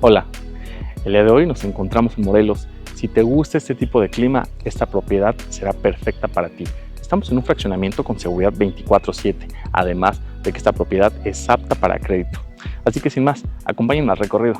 Hola, el día de hoy nos encontramos en Morelos. Si te gusta este tipo de clima, esta propiedad será perfecta para ti. Estamos en un fraccionamiento con seguridad 24/7, además de que esta propiedad es apta para crédito. Así que sin más, acompáñenme al recorrido.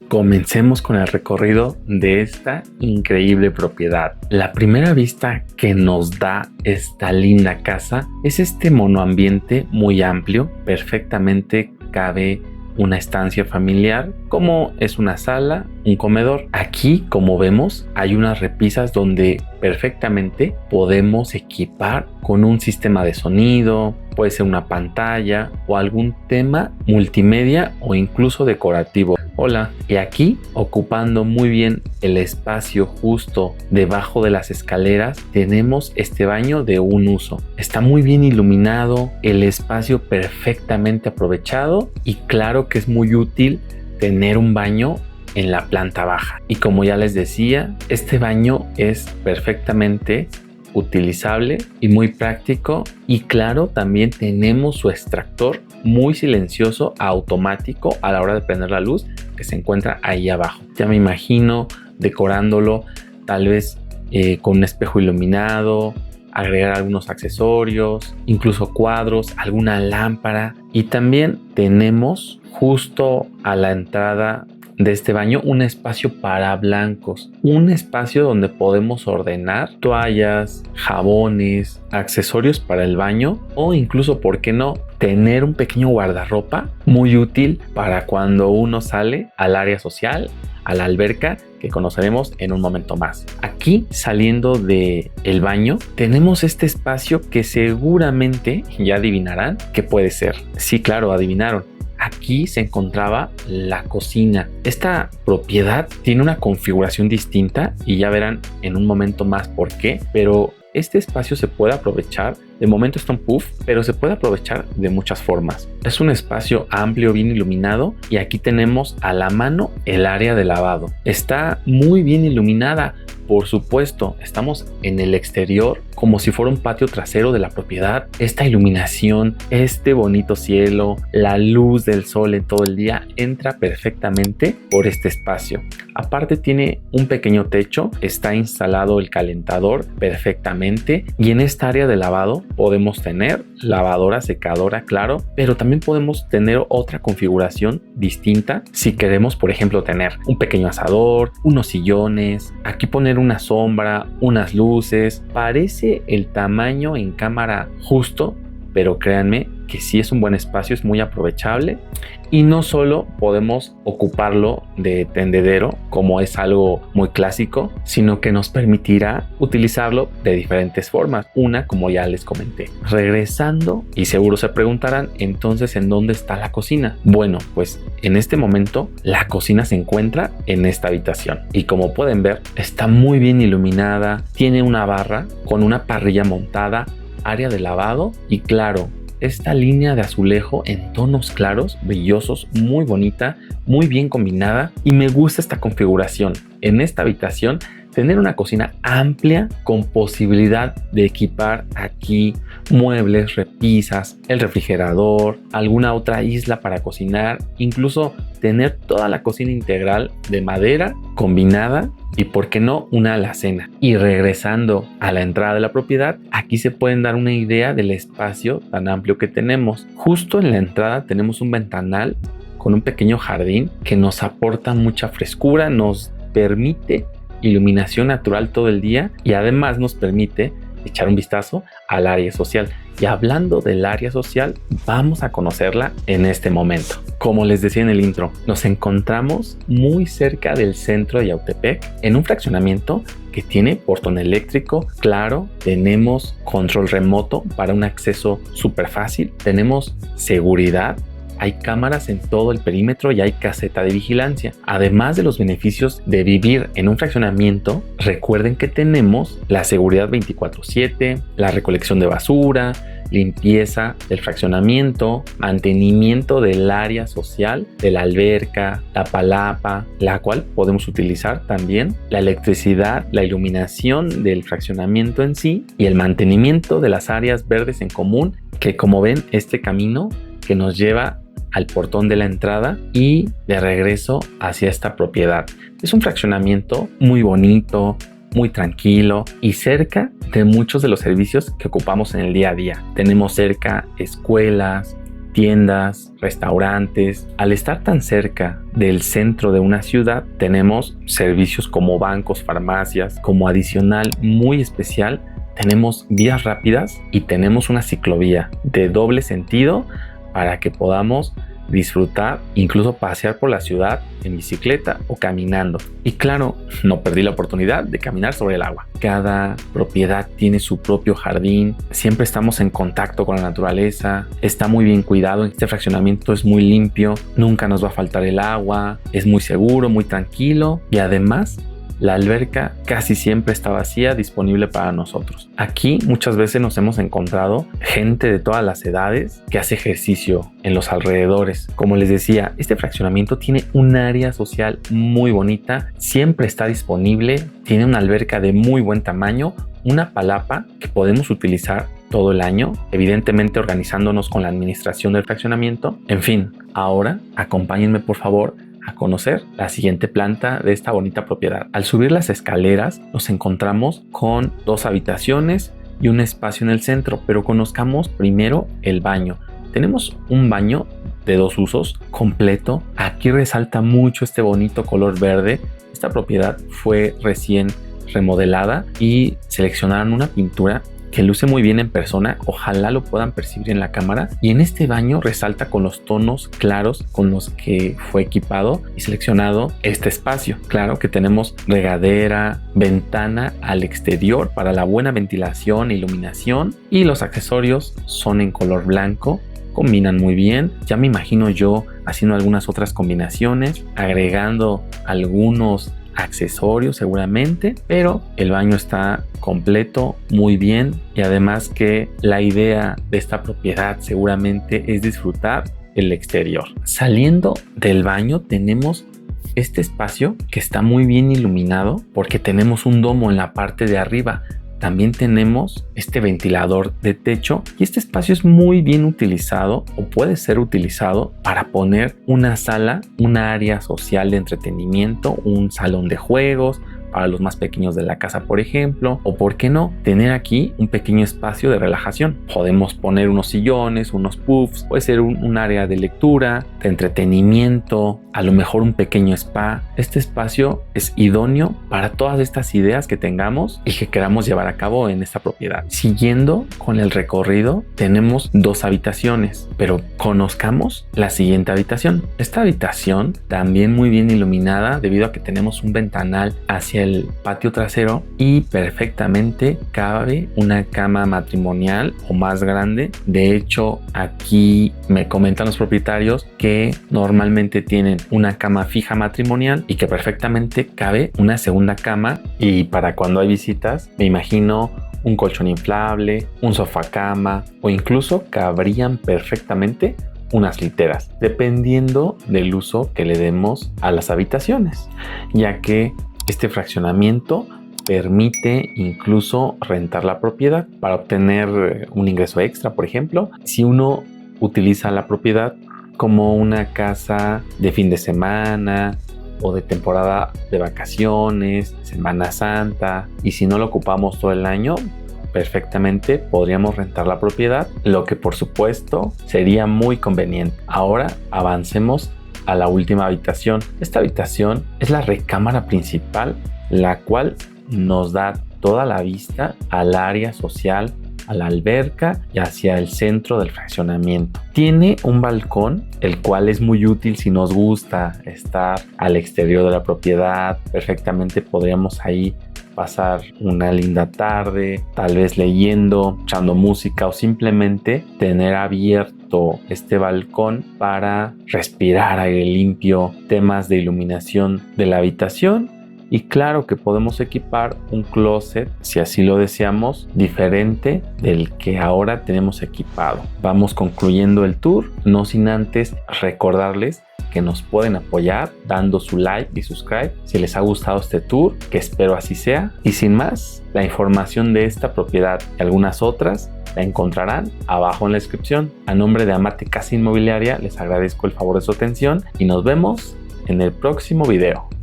Comencemos con el recorrido de esta increíble propiedad. La primera vista que nos da esta linda casa es este monoambiente muy amplio. Perfectamente cabe una estancia familiar, como es una sala, un comedor. Aquí, como vemos, hay unas repisas donde perfectamente podemos equipar con un sistema de sonido, puede ser una pantalla o algún tema multimedia o incluso decorativo. Hola, y aquí, ocupando muy bien el espacio justo debajo de las escaleras, tenemos este baño de un uso. Está muy bien iluminado, el espacio perfectamente aprovechado y claro que es muy útil tener un baño en la planta baja. Y como ya les decía, este baño es perfectamente utilizable y muy práctico, y claro, también tenemos su extractor muy silencioso automático a la hora de prender la luz, que se encuentra ahí abajo. Ya me imagino decorándolo tal vez con un espejo iluminado, agregar algunos accesorios, incluso cuadros, alguna lámpara. Y también tenemos justo a la entrada de este baño un espacio para blancos, un espacio donde podemos ordenar toallas, jabones, accesorios para el baño, o incluso, ¿por qué no?, tener un pequeño guardarropa muy útil para cuando uno sale al área social, a la alberca, que conoceremos en un momento más. Aquí, saliendo del baño, tenemos este espacio que seguramente ya adivinarán qué puede ser. Sí, claro, adivinaron. Aquí se encontraba la cocina. Esta propiedad tiene una configuración distinta y ya verán en un momento más por qué, pero este espacio se puede aprovechar. De momento está un puff, pero se puede aprovechar de muchas formas. Es un espacio amplio, bien iluminado, y aquí tenemos a la mano el área de lavado. Está muy bien iluminada. Por supuesto, estamos en el exterior como si fuera un patio trasero de la propiedad. Esta iluminación, este bonito cielo, la luz del sol en todo el día entra perfectamente por este espacio. Aparte tiene un pequeño techo, está instalado el calentador perfectamente, y en esta área de lavado podemos tener lavadora, secadora, claro, pero también podemos tener otra configuración distinta si queremos, por ejemplo, tener un pequeño asador, unos sillones, aquí poner una sombra, unas luces. Parece el tamaño en cámara justo, pero créanme que sí es un buen espacio, es muy aprovechable. Y no solo podemos ocuparlo de tendedero, como es algo muy clásico, sino que nos permitirá utilizarlo de diferentes formas. Una, como ya les comenté. Regresando, y seguro se preguntarán, entonces, ¿en dónde está la cocina? Bueno, pues en este momento la cocina se encuentra en esta habitación. Y como pueden ver, está muy bien iluminada, tiene una barra con una parrilla montada, área de lavado y claro, esta línea de azulejo en tonos claros, brillosos, muy bonita, muy bien combinada, y me gusta esta configuración. En esta habitación, tener una cocina amplia con posibilidad de equipar aquí muebles, repisas, el refrigerador, alguna otra isla para cocinar, incluso tener toda la cocina integral de madera combinada, y por qué no una alacena. Y regresando a la entrada de la propiedad, aquí se pueden dar una idea del espacio tan amplio que tenemos. Justo en la entrada tenemos un ventanal con un pequeño jardín que nos aporta mucha frescura, nos permite iluminación natural todo el día y además nos permite echar un vistazo al área social. Y hablando del área social, vamos a conocerla en este momento. Como les decía en el intro, nos encontramos muy cerca del centro de Yautepec, en un fraccionamiento que tiene portón eléctrico, claro, tenemos control remoto para un acceso súper fácil, tenemos seguridad, hay cámaras en todo el perímetro y hay caseta de vigilancia. Además de los beneficios de vivir en un fraccionamiento, recuerden que tenemos la seguridad 24/7, la recolección de basura, limpieza del fraccionamiento, mantenimiento del área social, de la alberca, la palapa, la cual podemos utilizar también, la electricidad, la iluminación del fraccionamiento en sí y el mantenimiento de las áreas verdes en común, que como ven, este camino que nos lleva al portón de la entrada y de regreso hacia esta propiedad. Es un fraccionamiento muy bonito, muy tranquilo y cerca de muchos de los servicios que ocupamos en el día a día. Tenemos cerca escuelas, tiendas, restaurantes. Al estar tan cerca del centro de una ciudad, tenemos servicios como bancos, farmacias. Como adicional muy especial, tenemos vías rápidas y tenemos una ciclovía de doble sentido para que podamos disfrutar, incluso pasear por la ciudad en bicicleta o caminando. Y claro, no perdí la oportunidad de caminar sobre el agua. Cada propiedad tiene su propio jardín, siempre estamos en contacto con la naturaleza, está muy bien cuidado, este fraccionamiento es muy limpio, nunca nos va a faltar el agua, es muy seguro, muy tranquilo y además la alberca casi siempre está vacía, disponible para nosotros. Aquí muchas veces nos hemos encontrado gente de todas las edades que hace ejercicio en los alrededores. Como les decía, este fraccionamiento tiene un área social muy bonita, siempre está disponible, tiene una alberca de muy buen tamaño, una palapa que podemos utilizar todo el año, evidentemente organizándonos con la administración del fraccionamiento. En fin, ahora acompáñenme por favor a conocer la siguiente planta de esta bonita propiedad. Al subir las escaleras nos encontramos con 2 habitaciones y un espacio en el centro, pero conozcamos primero el baño. Tenemos un baño de 2 usos completo. Aquí resalta mucho este bonito color verde. Esta propiedad fue recién remodelada y seleccionaron una pintura que luce muy bien en persona, ojalá lo puedan percibir en la cámara, y en este baño resalta con los tonos claros con los que fue equipado y seleccionado este espacio. Claro que tenemos regadera, ventana al exterior para la buena ventilación e iluminación, y los accesorios son en color blanco, combinan muy bien. Ya me imagino yo haciendo algunas otras combinaciones, agregando algunos accesorios seguramente, pero el baño está completo, muy bien, y además que la idea de esta propiedad seguramente es disfrutar el exterior. Saliendo del baño tenemos este espacio que está muy bien iluminado porque tenemos un domo en la parte de arriba. También tenemos este ventilador de techo y este espacio es muy bien utilizado o puede ser utilizado para poner una sala, una área social de entretenimiento, un salón de juegos para los más pequeños de la casa, por ejemplo, o por qué no, tener aquí un pequeño espacio de relajación. Podemos poner unos sillones, unos puffs, puede ser un área de lectura, de entretenimiento, a lo mejor un pequeño spa. Este espacio es idóneo para todas estas ideas que tengamos y que queramos llevar a cabo en esta propiedad. Siguiendo con el recorrido, tenemos 2 habitaciones, pero conozcamos la siguiente habitación. Esta habitación también muy bien iluminada debido a que tenemos un ventanal hacia el patio trasero y perfectamente cabe una cama matrimonial o más grande. De hecho, aquí me comentan los propietarios que normalmente tienen una cama fija matrimonial y que perfectamente cabe una segunda cama, y para cuando hay visitas me imagino un colchón inflable, un sofá cama o incluso cabrían perfectamente unas literas, dependiendo del uso que le demos a las habitaciones, ya que este fraccionamiento permite incluso rentar la propiedad para obtener un ingreso extra. Por ejemplo, si uno utiliza la propiedad como una casa de fin de semana o de temporada de vacaciones, Semana Santa, y si no lo ocupamos todo el año, perfectamente podríamos rentar la propiedad, lo que por supuesto sería muy conveniente. Ahora avancemos a la última habitación. Esta habitación es la recámara principal, la cual nos da toda la vista al área social, a la alberca y hacia el centro del fraccionamiento. Tiene un balcón, el cual es muy útil si nos gusta estar al exterior de la propiedad. Perfectamente podríamos ahí pasar una linda tarde, tal vez leyendo, escuchando música o simplemente tener abierto este balcón para respirar aire limpio, temas de iluminación de la habitación Y claro que podemos equipar un closet, si así lo deseamos, diferente del que ahora tenemos equipado. Vamos concluyendo el tour, no sin antes recordarles que nos pueden apoyar dando su like y subscribe si les ha gustado este tour, que espero así sea. Y sin más, la información de esta propiedad y algunas otras la encontrarán abajo en la descripción. A nombre de Amate Casa Inmobiliaria les agradezco el favor de su atención y nos vemos en el próximo video.